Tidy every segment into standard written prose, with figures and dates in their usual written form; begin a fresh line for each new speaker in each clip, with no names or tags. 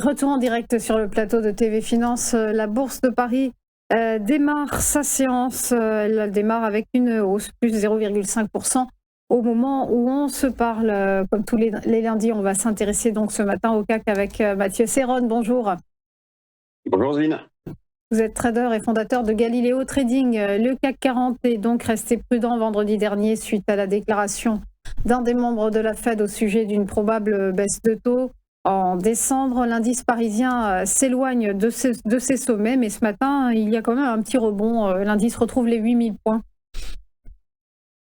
Retour en direct sur le plateau de TV Finance. La Bourse de Paris démarre sa séance. Elle démarre avec une hausse plus 0,5% au moment où on se parle. Comme tous les lundis, on va s'intéresser donc ce matin au CAC avec Mathieu Serron. Bonjour.
Bonjour Zine.
Vous êtes trader et fondateur de Galileo Trading. Le CAC 40 est donc resté prudent vendredi dernier suite à la déclaration d'un des membres de la Fed au sujet d'une probable baisse de taux. En décembre, l'indice parisien s'éloigne de ses sommets, mais ce matin, il y a quand même un petit rebond. L'indice retrouve les 8000 points.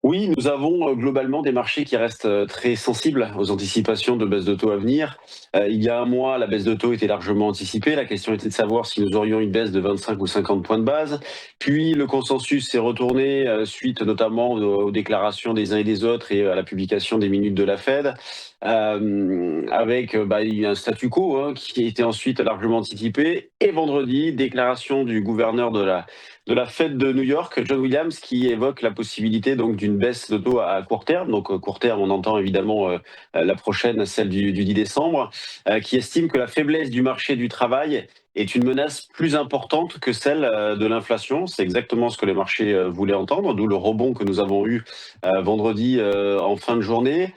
Oui, nous avons globalement des marchés qui restent très sensibles aux anticipations de baisse de taux à venir. Il y a un mois, la baisse de taux était largement anticipée. La question était de savoir si nous aurions une baisse de 25 ou 50 points de base. Puis le consensus s'est retourné suite notamment aux déclarations des uns et des autres et à la publication des minutes de la Fed, avec un statu quo qui a été ensuite largement anticipé. Et vendredi, déclaration du gouverneur de la Fed de New York, John Williams, qui évoque la possibilité donc d'une baisse de taux à court terme. Donc court terme, on entend évidemment la prochaine, celle du 10 décembre, qui estime que la faiblesse du marché du travail est une menace plus importante que celle de l'inflation. C'est exactement ce que les marchés voulaient entendre, d'où le rebond que nous avons eu vendredi en fin de journée.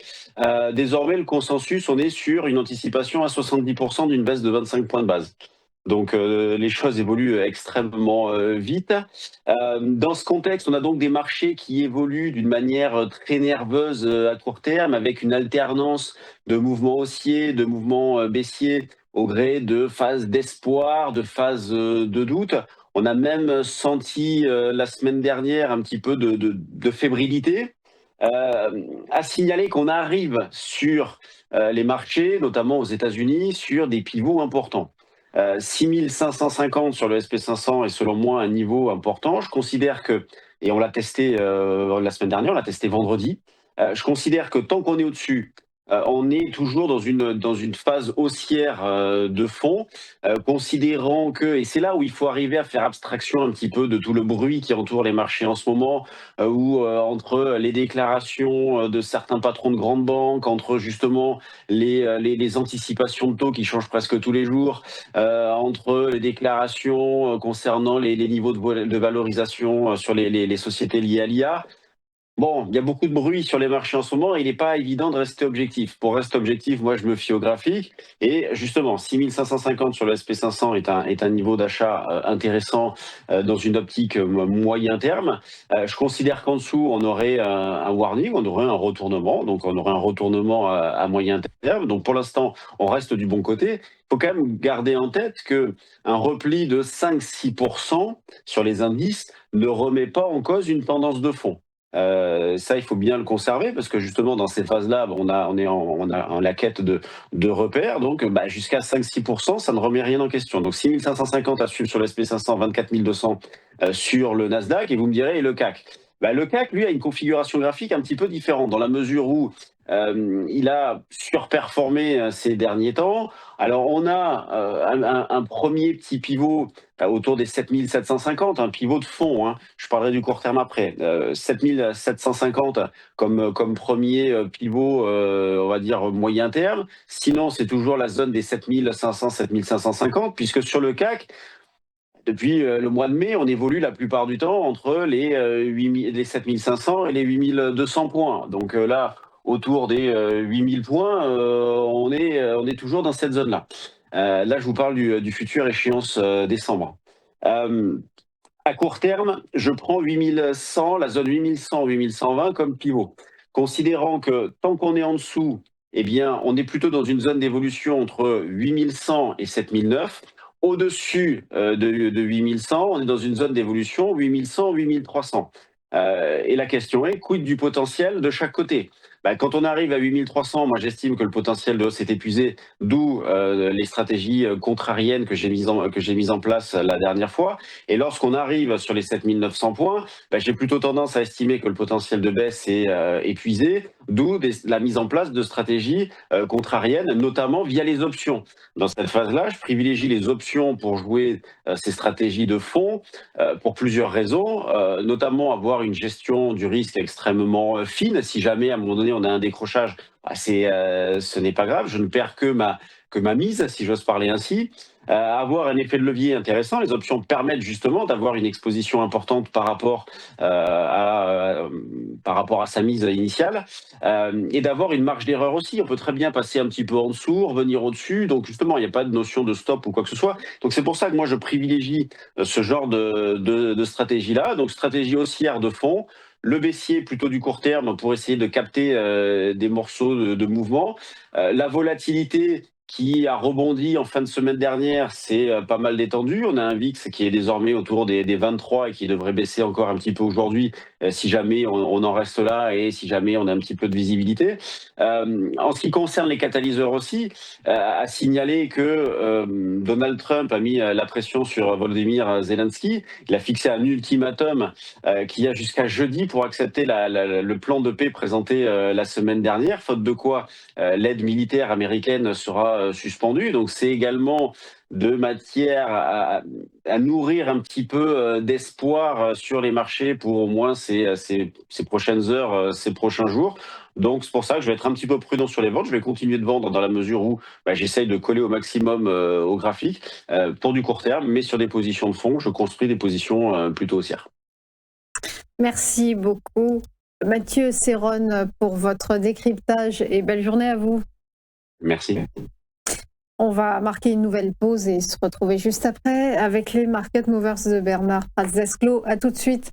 Désormais, le consensus, on est sur une anticipation à 70% d'une baisse de 25 points de base. Donc les choses évoluent extrêmement vite. Dans ce contexte, on a donc des marchés qui évoluent d'une manière très nerveuse à court terme, avec une alternance de mouvements haussiers, de mouvements baissiers au gré de phases d'espoir, de phases de doute. On a même senti la semaine dernière un petit peu de fébrilité. À signaler qu'on arrive sur les marchés, notamment aux États-Unis, sur des pivots importants. 6550 sur le SP500 est selon moi un niveau important. Je considère que, et on l'a testé la semaine dernière, on l'a testé vendredi, je considère que tant qu'on est au-dessus, on est toujours dans une phase haussière de fond, considérant que, et c'est là où il faut arriver à faire abstraction un petit peu de tout le bruit qui entoure les marchés en ce moment, où entre les déclarations de certains patrons de grandes banques, entre justement les anticipations de taux qui changent presque tous les jours, entre les déclarations concernant les niveaux de valorisation sur les sociétés liées à l'IA. Bon, il y a beaucoup de bruit sur les marchés en ce moment et il n'est pas évident de rester objectif. Pour rester objectif, moi, je me fie au graphique. Et justement, 6550 sur le SP500 est un niveau d'achat intéressant dans une optique moyen terme. Je considère qu'en dessous, on aurait un warning, on aurait un retournement. Donc, on aurait un retournement à moyen terme. Donc, pour l'instant, on reste du bon côté. Il faut quand même garder en tête qu'un repli de 5-6% sur les indices ne remet pas en cause une tendance de fond. Ça, il faut bien le conserver parce que justement, dans ces phases-là, on est en la quête de repères. Donc, jusqu'à 5-6%, ça ne remet rien en question. Donc, 6550 à suivre sur le SP500, 24 200 sur le Nasdaq. Et vous me direz, et le CAC? Le CAC, lui, a une configuration graphique un petit peu différente dans la mesure où il a surperformé ces derniers temps. Alors, on a un premier petit pivot autour des 7750, un pivot de fond. Je parlerai du court terme après. 7750 comme premier pivot, on va dire moyen terme. Sinon, c'est toujours la zone des 7500, 7550, puisque sur le CAC, depuis le mois de mai, on évolue la plupart du temps entre les 7500 et les 8200 points. Donc là, autour des 8000 points, on est toujours dans cette zone-là. Là, je vous parle du futur échéance décembre. À court terme, je prends 8100, la zone 8100, 8120 comme pivot. Considérant que tant qu'on est en dessous, eh bien, on est plutôt dans une zone d'évolution entre 8100 et 7009. Au-dessus de 8100, on est dans une zone d'évolution 8100, 8300. Et la question est, quid du potentiel de chaque côté? Quand on arrive à 8300, moi j'estime que le potentiel de hausse est épuisé, d'où les stratégies contrariennes que j'ai mises en place la dernière fois. Et lorsqu'on arrive sur les 7900 points, j'ai plutôt tendance à estimer que le potentiel de baisse est épuisé, d'où la mise en place de stratégies contrariennes, notamment via les options. Dans cette phase-là, je privilégie les options pour jouer ces stratégies de fond pour plusieurs raisons, notamment avoir une gestion du risque extrêmement fine. Si jamais à un moment donné on a un décrochage, ce n'est pas grave, je ne perds que ma mise, si j'ose parler ainsi. Avoir un effet de levier intéressant, les options permettent justement d'avoir une exposition importante par rapport à sa mise initiale, et d'avoir une marge d'erreur aussi. On peut très bien passer un petit peu en dessous, revenir au-dessus, donc justement il n'y a pas de notion de stop ou quoi que ce soit. Donc c'est pour ça que moi je privilégie ce genre de stratégie-là, donc stratégie haussière de fond, le baissier plutôt du court terme pour essayer de capter des morceaux de mouvement. La volatilité qui a rebondi en fin de semaine dernière, c'est pas mal détendu. On a un VIX qui est désormais autour des 23 et qui devrait baisser encore un petit peu aujourd'hui si jamais on en reste là et si jamais on a un petit peu de visibilité. En ce qui concerne les catalyseurs aussi, à signaler que Donald Trump a mis la pression sur Volodymyr Zelensky. Il a fixé un ultimatum qui a jusqu'à jeudi pour accepter le plan de paix présenté la semaine dernière, faute de quoi l'aide militaire américaine sera suspendue. Donc c'est également de matière à nourrir un petit peu d'espoir sur les marchés pour au moins ces prochaines heures, ces prochains jours. Donc c'est pour ça que je vais être un petit peu prudent sur les ventes. Je vais continuer de vendre dans la mesure où j'essaye de coller au maximum au graphique pour du court terme, mais sur des positions de fond, je construis des positions plutôt haussières.
Merci beaucoup, Mathieu Serron, pour votre décryptage et belle journée à vous.
Merci.
On va marquer une nouvelle pause et se retrouver juste après avec les Market Movers de Bernard Prazdesclos. À tout de suite.